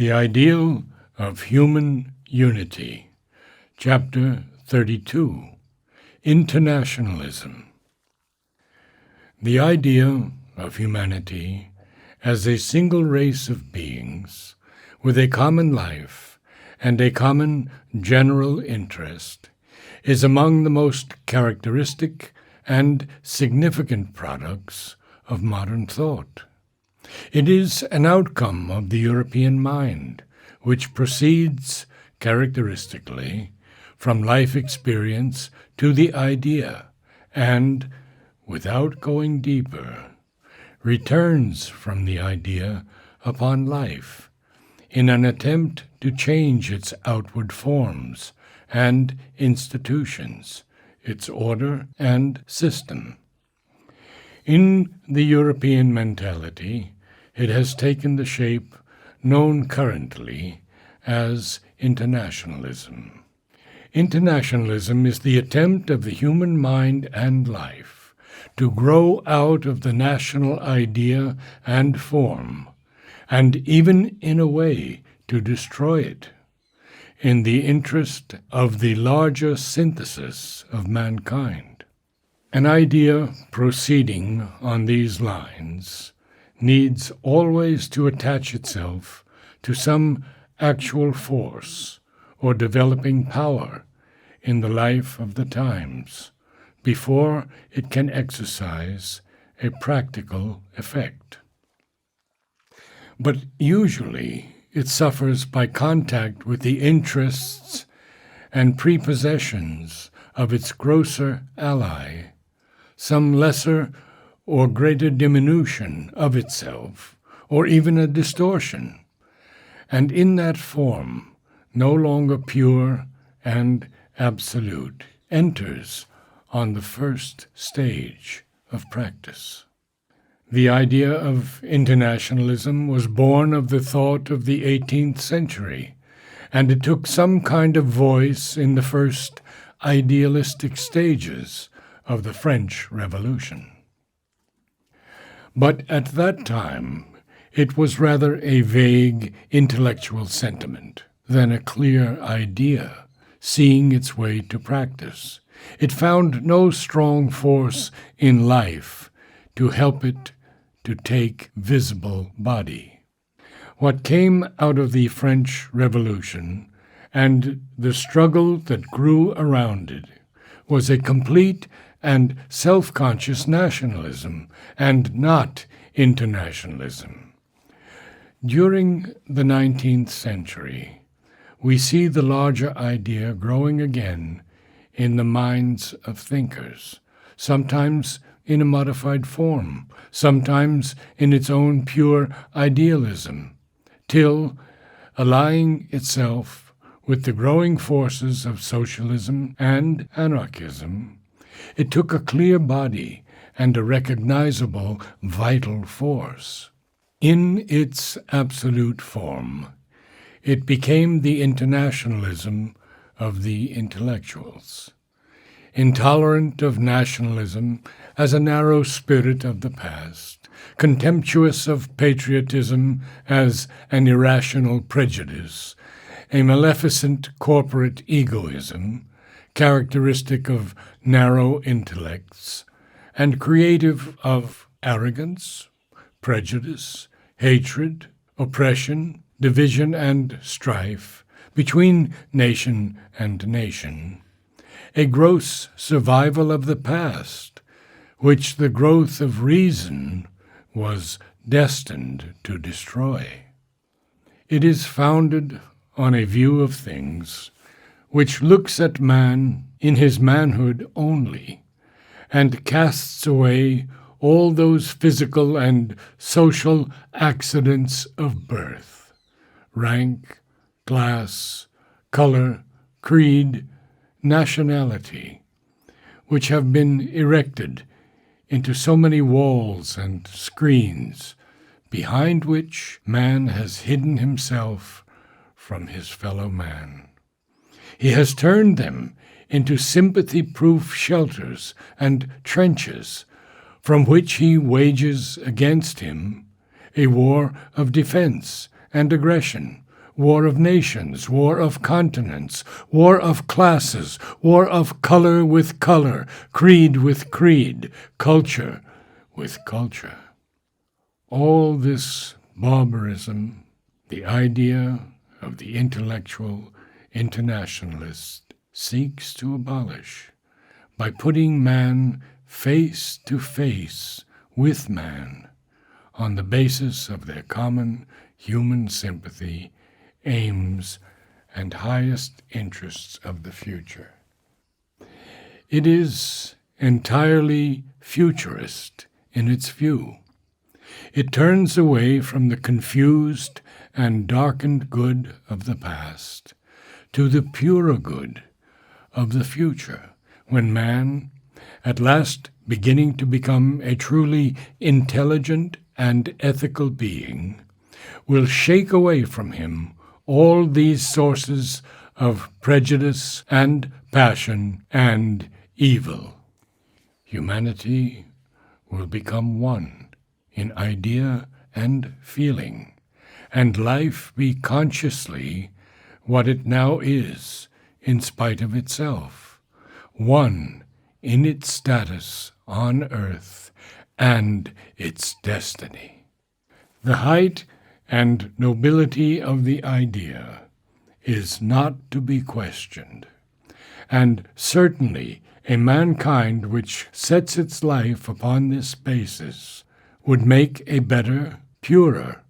The Ideal of Human Unity, Chapter 32, Internationalism. The idea of humanity as a single race of beings with a common life and a common general interest is among the most characteristic and significant products of modern thought. It is an outcome of the European mind, which proceeds characteristically from life experience to the idea and, without going deeper, returns from the idea upon life in an attempt to change its outward forms and institutions, its order and system. In the European mentality, it has taken the shape known currently as internationalism. Internationalism is the attempt of the human mind and life to grow out of the national idea and form, and even in a way to destroy it, in the interest of the larger synthesis of mankind. An idea proceeding on these lines needs always to attach itself to some actual force or developing power in the life of the times before it can exercise a practical effect. But usually it suffers by contact with the interests and prepossessions of its grosser ally, some lesser or greater diminution of itself, or even a distortion, and in that form, no longer pure and absolute, enters on the first stage of practice. The idea of internationalism was born of the thought of the 18th century, and it took some kind of voice in the first idealistic stages of the French Revolution. But at that time, it was rather a vague intellectual sentiment than a clear idea seeing its way to practice. It found no strong force in life to help it to take visible body. What came out of the French Revolution and the struggle that grew around it was a complete and self-conscious nationalism, and not internationalism. During the 19th century, we see the larger idea growing again in the minds of thinkers, sometimes in a modified form, sometimes in its own pure idealism, till, allying itself with the growing forces of socialism and anarchism, it took a clear body and a recognizable vital force. In its absolute form, it became the internationalism of the intellectuals, intolerant of nationalism as a narrow spirit of the past, contemptuous of patriotism as an irrational prejudice, a maleficent corporate egoism, characteristic of narrow intellects, and creative of arrogance, prejudice, hatred, oppression, division, and strife between nation and nation, a gross survival of the past, which the growth of reason was destined to destroy. It is founded on a view of things which looks at man in his manhood only, and casts away all those physical and social accidents of birth, rank, class, color, creed, nationality, which have been erected into so many walls and screens, behind which man has hidden himself from his fellow man. He has turned them into sympathy-proof shelters and trenches from which he wages against him a war of defense and aggression, war of nations, war of continents, war of classes, war of color with color, creed with creed, culture with culture. All this barbarism, the idea of the intellectual internationalist seeks to abolish by putting man face to face with man on the basis of their common human sympathy, aims, and highest interests of the future. It is entirely futurist in its view. It turns away from the confused and darkened good of the past to the purer good of the future, when man, at last beginning to become a truly intelligent and ethical being, will shake away from him all these sources of prejudice and passion and evil. Humanity will become one in idea and feeling, and life be consciously what it now is in spite of itself, one in its status on earth and its destiny. The height and nobility of the idea is not to be questioned, and certainly a mankind which sets its life upon this basis would make a better, purer,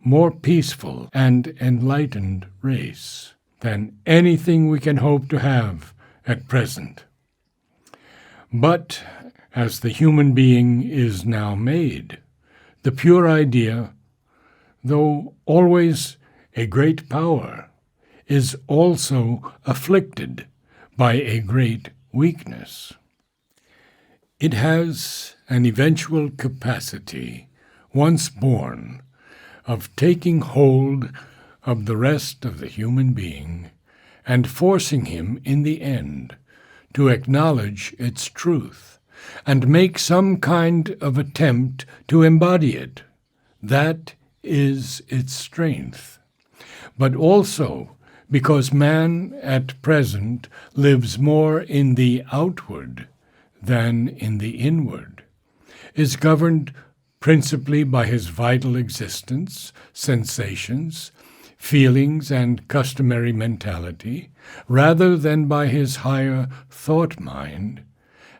more peaceful and enlightened race than anything we can hope to have at present. But as the human being is now made, the pure idea, though always a great power, is also afflicted by a great weakness. It has an eventual capacity, once born, of taking hold of the rest of the human being and forcing him in the end to acknowledge its truth and make some kind of attempt to embody it. That is its strength. But also because man at present lives more in the outward than in the inward, is governed principally by his vital existence, sensations, feelings, and customary mentality, rather than by his higher thought mind,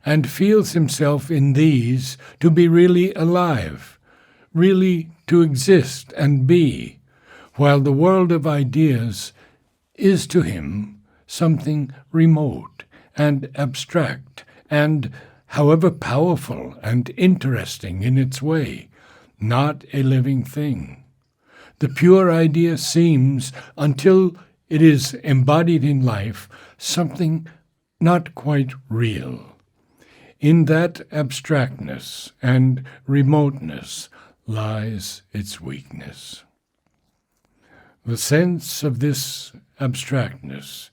and feels himself in these to be really alive, really to exist and be, while the world of ideas is to him something remote and abstract and, however powerful and interesting in its way, not a living thing. The pure idea seems, until it is embodied in life, something not quite real. In that abstractness and remoteness lies its weakness. The sense of this abstractness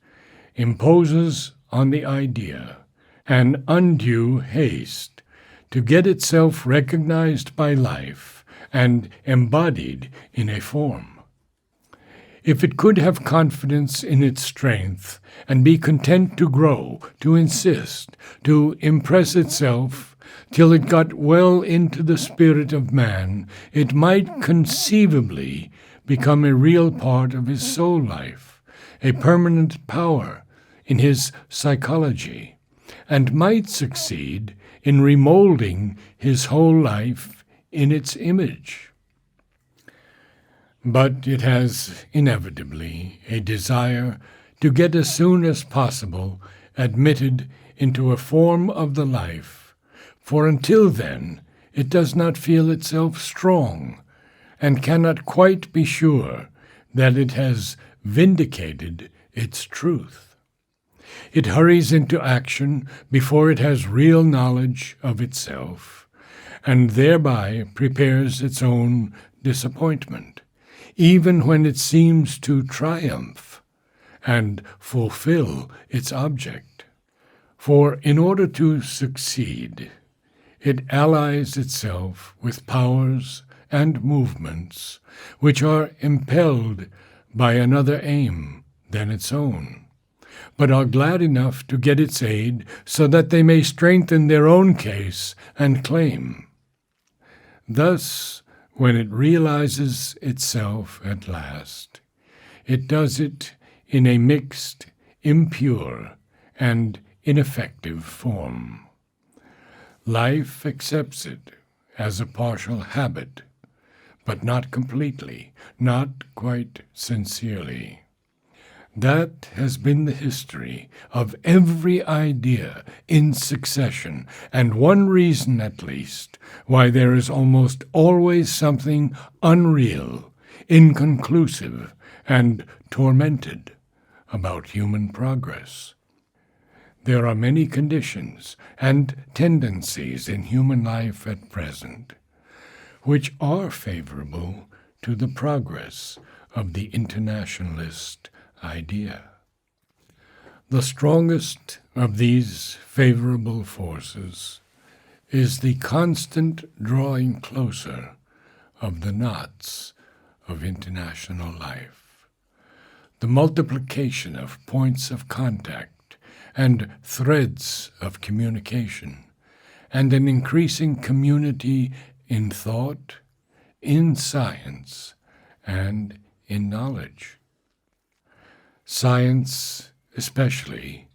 imposes on the idea an undue haste to get itself recognized by life and embodied in a form. If it could have confidence in its strength and be content to grow, to insist, to impress itself till it got well into the spirit of man, it might conceivably become a real part of his soul life, a permanent power in his psychology, and might succeed in remolding his whole life in its image. But it has inevitably a desire to get as soon as possible admitted into a form of the life, for until then it does not feel itself strong and cannot quite be sure that it has vindicated its truth. It hurries into action before it has real knowledge of itself, and thereby prepares its own disappointment, even when it seems to triumph and fulfill its object. For in order to succeed, it allies itself with powers and movements which are impelled by another aim than its own, but are glad enough to get its aid so that they may strengthen their own case and claim. Thus, when it realizes itself at last, it does it in a mixed, impure, and ineffective form. Life accepts it as a partial habit, but not completely, not quite sincerely. That has been the history of every idea in succession, and one reason at least why there is almost always something unreal, inconclusive, and tormented about human progress. There are many conditions and tendencies in human life at present which are favorable to the progress of the internationalist idea. The strongest of these favorable forces is the constant drawing closer of the knots of international life, the multiplication of points of contact and threads of communication, and an increasing community in thought, in science, and in knowledge. Science, especially,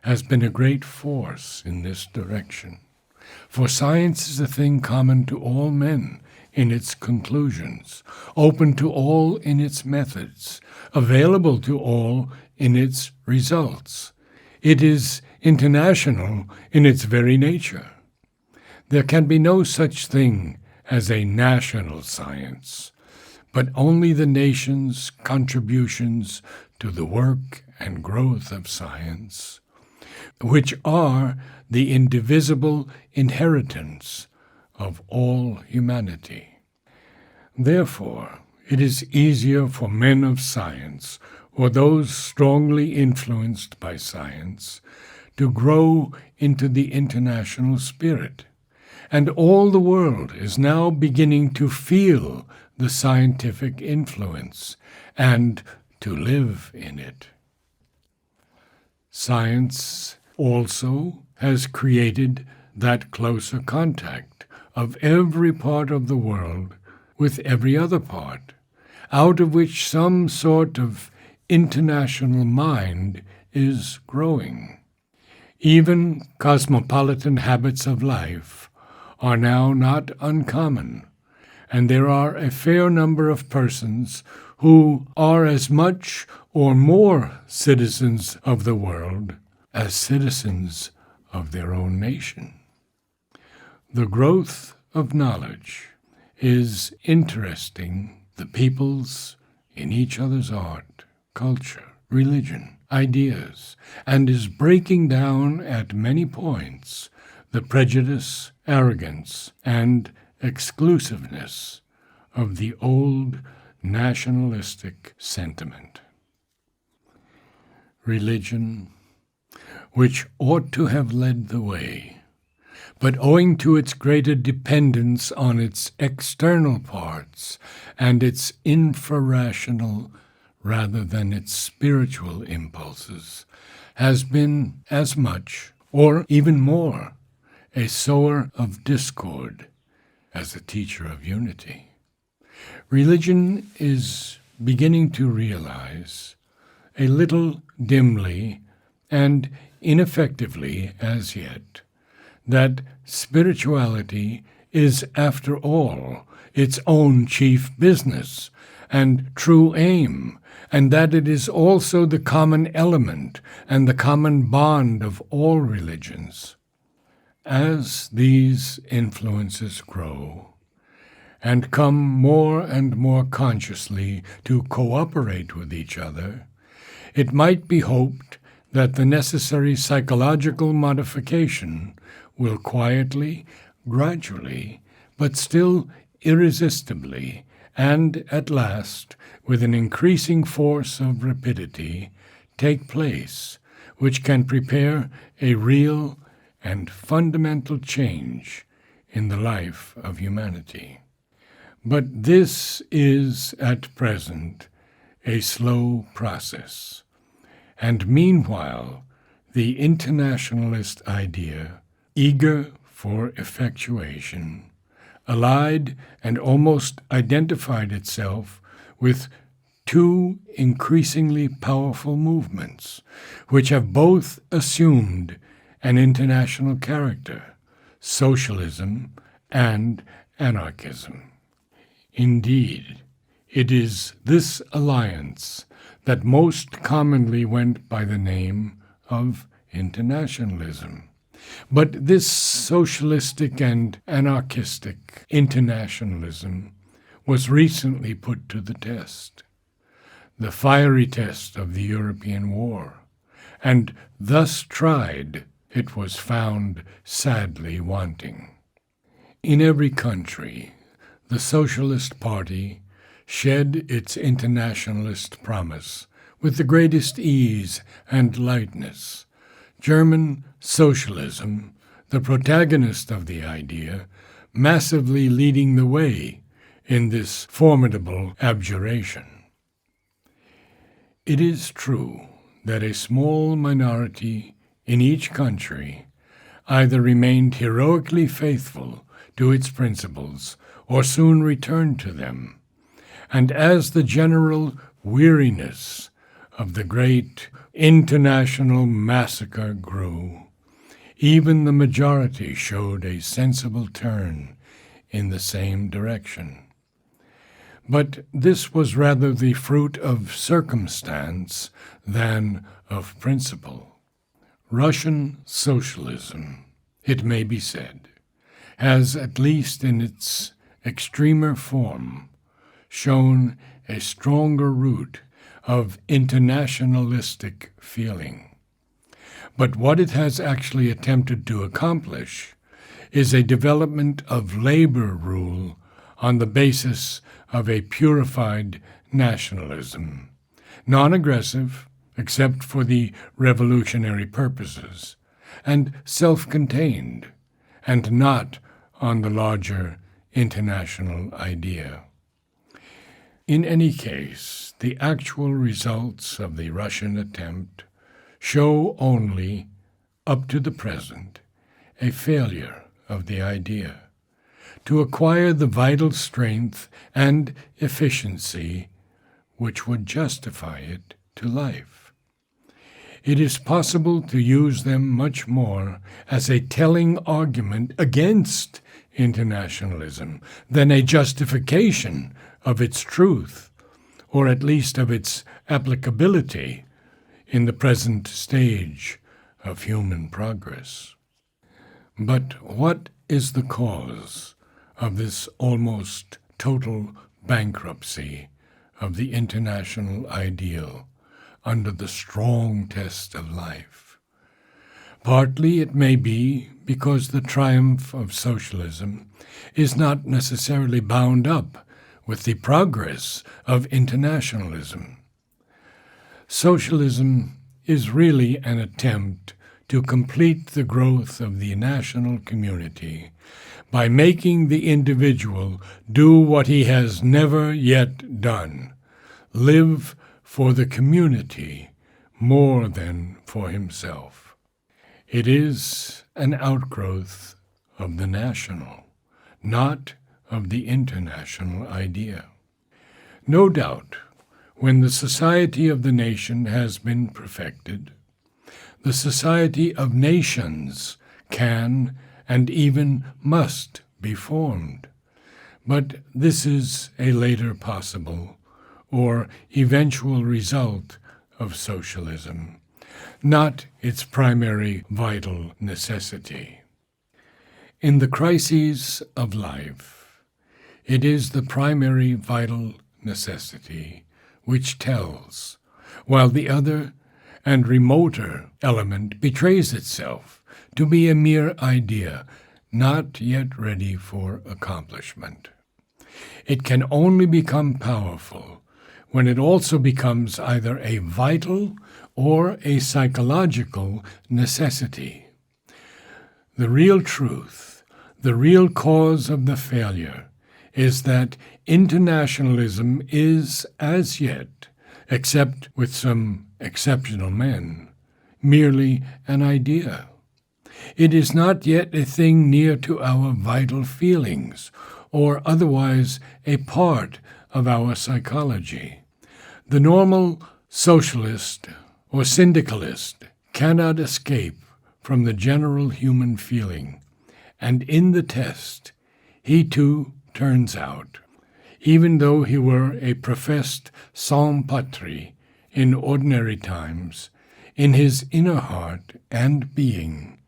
has been a great force in this direction, for science is a thing common to all men in its conclusions, open to all in its methods, available to all in its results. It is international in its very nature. There can be no such thing as a national science, but only the nation's contributions to the work and growth of science, which are the indivisible inheritance of all humanity. Therefore, it is easier for men of science, or those strongly influenced by science, to grow into the international spirit. And all the world is now beginning to feel the scientific influence and to live in it. Science also has created that closer contact of every part of the world with every other part, out of which some sort of international mind is growing. Even cosmopolitan habits of life are now not uncommon, and there are a fair number of persons who are as much or more citizens of the world as citizens of their own nation. The growth of knowledge is interesting the peoples in each other's art, culture, religion, ideas, and is breaking down at many points the prejudice, arrogance, and exclusiveness of the old nationalistic sentiment. Religion, which ought to have led the way, but owing to its greater dependence on its external parts and its infrarational rather than its spiritual impulses, has been as much, or even more, a sower of discord as a teacher of unity. Religion is beginning to realize, a little dimly and ineffectively as yet, that spirituality is, after all, its own chief business and true aim, and that it is also the common element and the common bond of all religions. As these influences grow and come more and more consciously to cooperate with each other, it might be hoped that the necessary psychological modification will quietly, gradually, but still irresistibly, and at last, with an increasing force of rapidity, take place, which can prepare a real and fundamental change in the life of humanity. But this is, at present, a slow process. And meanwhile, the internationalist idea, eager for effectuation, allied and almost identified itself with two increasingly powerful movements, which have both assumed an international character, socialism and anarchism. Indeed, it is this alliance that most commonly went by the name of internationalism. But this socialistic and anarchistic internationalism was recently put to the test, the fiery test of the European War, and thus tried, it was found sadly wanting. In every country, the Socialist Party shed its internationalist promise with the greatest ease and lightness. German socialism, the protagonist of the idea, massively leading the way in this formidable abjuration. It is true that a small minority in each country either remained heroically faithful to its principles or soon returned to them. And as the general weariness of the great international massacre grew, even the majority showed a sensible turn in the same direction. But this was rather the fruit of circumstance than of principle. Russian socialism, it may be said, has, at least in its extremer form, shown a stronger root of internationalistic feeling. But what it has actually attempted to accomplish is a development of labor rule on the basis of a purified nationalism, non-aggressive except for the revolutionary purposes, and self-contained, and not on the larger international idea. In any case, the actual results of the Russian attempt show only, up to the present, a failure of the idea to acquire the vital strength and efficiency which would justify it to life. It is possible to use them much more as a telling argument against internationalism than a justification of its truth, or at least of its applicability in the present stage of human progress. But what is the cause of this almost total bankruptcy of the international ideal under the strong test of life? Partly it may be because the triumph of socialism is not necessarily bound up with the progress of internationalism. Socialism is really an attempt to complete the growth of the national community by making the individual do what he has never yet done, live for the community more than for himself. It is an outgrowth of the national, not of the international idea. No doubt, when the society of the nation has been perfected, the society of nations can and even must be formed. But this is a later possible or eventual result of socialism, not its primary vital necessity. In the crises of life, it is the primary vital necessity which tells, while the other and remoter element betrays itself to be a mere idea, not yet ready for accomplishment. It can only become powerful when it also becomes either a vital or a psychological necessity. The real truth, the real cause of the failure, is that internationalism is, as yet, except with some exceptional men, merely an idea. It is not yet a thing near to our vital feelings, or otherwise a part of our psychology. The normal socialist or syndicalist cannot escape from the general human feeling, and in the test, he too turns out, even though he were a professed sans-patrie in ordinary times, in his inner heart and being,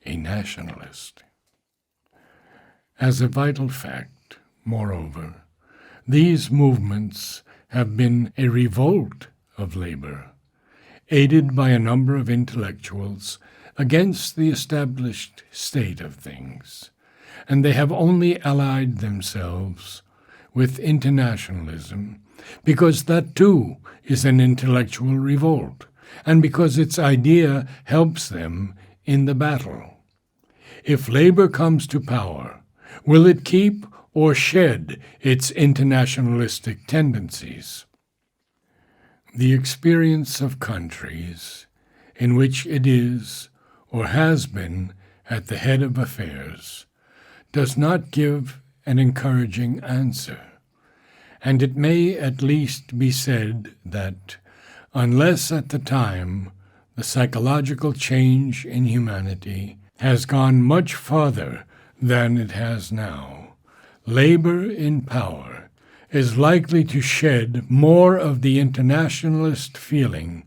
a nationalist. As a vital fact, moreover, these movements have been a revolt of labor, aided by a number of intellectuals against the established state of things, and they have only allied themselves with internationalism because that too is an intellectual revolt, and because its idea helps them in the battle. If labor comes to power, will it keep or shed its internationalistic tendencies? The experience of countries in which it is or has been at the head of affairs does not give an encouraging answer, and it may at least be said that, unless at the time the psychological change in humanity has gone much farther than it has now, labor in power is likely to shed more of the internationalist feeling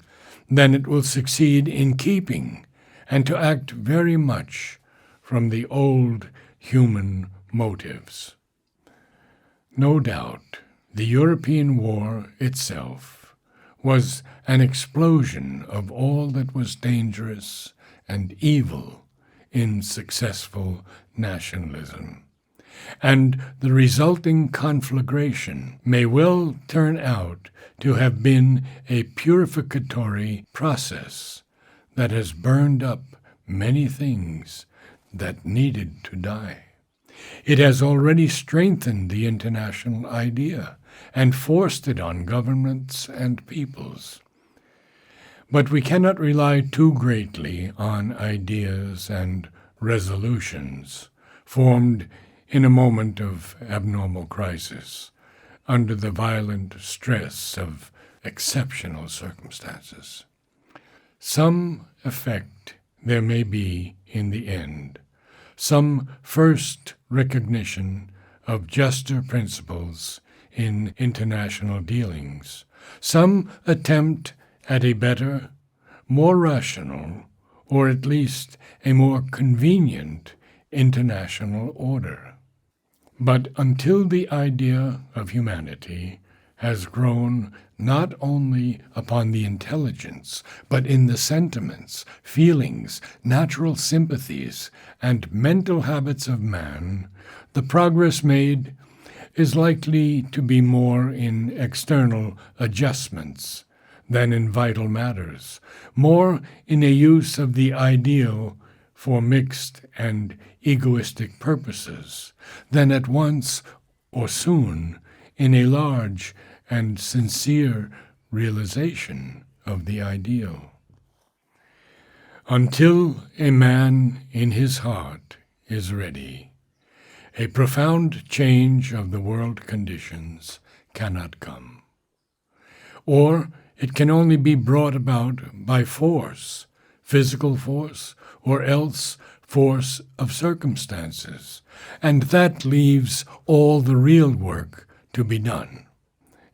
than it will succeed in keeping, and to act very much from the old human motives. No doubt, the European war itself was an explosion of all that was dangerous and evil in successful nationalism, and the resulting conflagration may well turn out to have been a purificatory process that has burned up many things that needed to die. It has already strengthened the international idea and forced it on governments and peoples. But we cannot rely too greatly on ideas and resolutions formed in a moment of abnormal crisis, under the violent stress of exceptional circumstances. Some effect there may be in the end, some first recognition of juster principles in international dealings, some attempt at a better, more rational, or at least a more convenient international order. But until the idea of humanity has grown not only upon the intelligence, but in the sentiments, feelings, natural sympathies, and mental habits of man, the progress made is likely to be more in external adjustments than in vital matters, more in a use of the ideal for mixed and egoistic purposes than at once or soon in a large and sincere realization of the ideal. Until a man in his heart is ready, a profound change of the world conditions cannot come. Or it can only be brought about by force, physical force, or else force of circumstances, and that leaves all the real work to be done.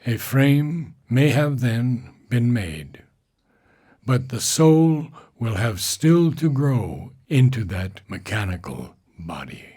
A frame may have then been made, but the soul will have still to grow into that mechanical body.